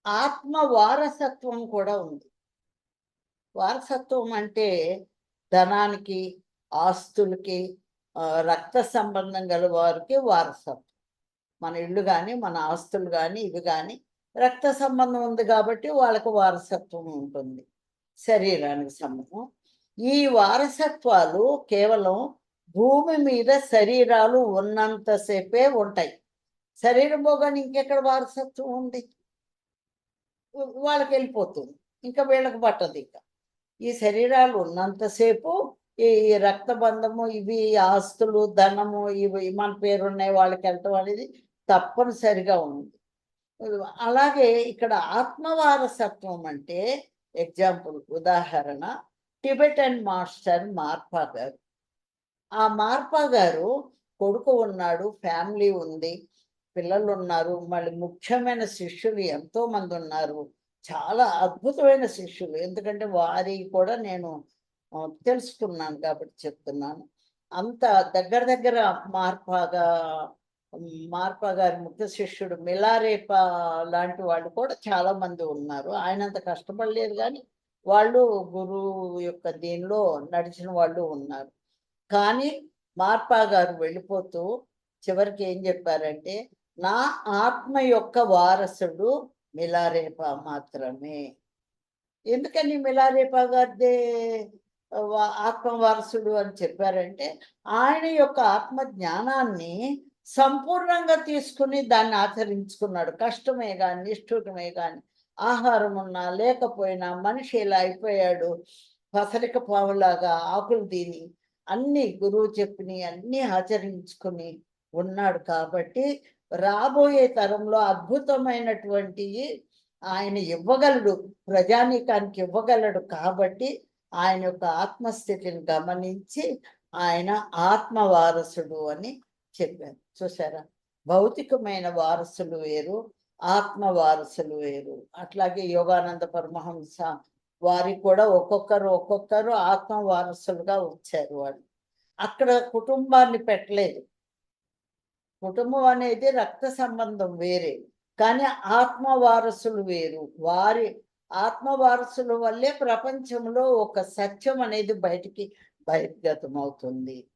ఆత్మ వారసత్వం కూడా ఉంది. వారసత్వం అంటే ధనానికి, ఆస్తులకి, రక్త సంబంధం గల వారికి వారసత్వం. మన ఇల్లు గాని, మన ఆస్తులు గాని, ఇవి గాని రక్త సంబంధం ఉంది కాబట్టి వాళ్ళకి వారసత్వం ఉంటుంది. శరీరానికి సంబంధం. ఈ వారసత్వాలు కేవలం భూమి మీద శరీరాలు ఉన్నంత సేపే ఉంటాయి. శరీరం పోగానే ఇంకెక్కడ వారసత్వం ఉంది? వాళ్ళకెళ్ళిపోతుంది. ఇంకా వీళ్ళకి పట్టదిక. ఈ శరీరాలు ఉన్నంత సేపు ఈ రక్త బంధము, ఇవి ఆస్తులు, ధనము, ఇవి మన పేరున్నాయి వాళ్ళకెళ్ళటం అనేది తప్పనిసరిగా ఉంది. అలాగే ఇక్కడ ఆత్మవారసత్వం అంటే ఎగ్జాంపుల్ ఉదాహరణ టిబెటన్ మాస్టర్ మార్పా గారు. ఆ మార్పా గారు కొడుకు ఉన్నాడు, ఫ్యామిలీ ఉంది, పిల్లలున్నారు, మళ్ళీ ముఖ్యమైన శిష్యులు ఎంతోమందున్నారు. చాలా అద్భుతమైన శిష్యులు. ఎందుకంటే వారియి కూడా నేను తెలుసుకున్నాను కాబట్టి చెప్తున్నాను. అంత దగ్గర దగ్గర మార్పాగా మార్పా గారి ముఖ్య శిష్యుడు మిలారేపా లాంటి వాళ్ళు కూడా చాలామంది ఉన్నారు. ఆయనంత కష్టపడలేదు గానీ, వాళ్ళు గురువు యొక్క దీనిలో నడిచిన వాళ్ళు ఉన్నారు. కానీ మార్పా గారు వెళ్ళిపోతూ చివరికి ఏం చెప్పారంటే, "నా ఆత్మ యొక్క వారసుడు మిలారేపా మాత్రమే." ఎందుకని మిలారేపా గారిదే ఆత్మ వారసుడు అని చెప్పారంటే, ఆయన యొక్క ఆత్మ జ్ఞానాన్ని సంపూర్ణంగా తీసుకుని దాన్ని ఆచరించుకున్నాడు. కష్టమే గాని, నిష్ఠూరమే గాని, ఆహారం ఉన్నా లేకపోయినా మనిషి ఇలా అయిపోయాడు. పసరిక పాములాగా ఆకులు తిని అన్నీ గురువు చెప్పినయి అన్నీ ఆచరించుకుని ఉన్నాడు కాబట్టి, రాబోయే తరంలో అద్భుతమైనటువంటియి ఆయన ఇవ్వగలడు. ప్రజానీకానికి ఇవ్వగలడు కాబట్టి, ఆయన యొక్క ఆత్మస్థితిని గమనించి, ఆయన ఆత్మ వారసుడు అని చెప్పారు. చూసారా? భౌతికమైన వారసులు వేరు, ఆత్మ వారసులు వేరు. అట్లాగే యోగానంద పరమహంస వారికి కూడా ఒక్కొక్కరు ఆత్మ వారసులుగా వచ్చారు వాళ్ళు. అక్కడ కుటుంబాన్ని పెట్టలేదు. కుటుంబం అనేది రక్త సంబంధం వేరే. కానీ ఆత్మ వారసులు వేరు. వారి ఆత్మ వారసుల వల్లే ప్రపంచంలో ఒక సత్యం అనేది బయటికి బహిర్గతమవుతుంది.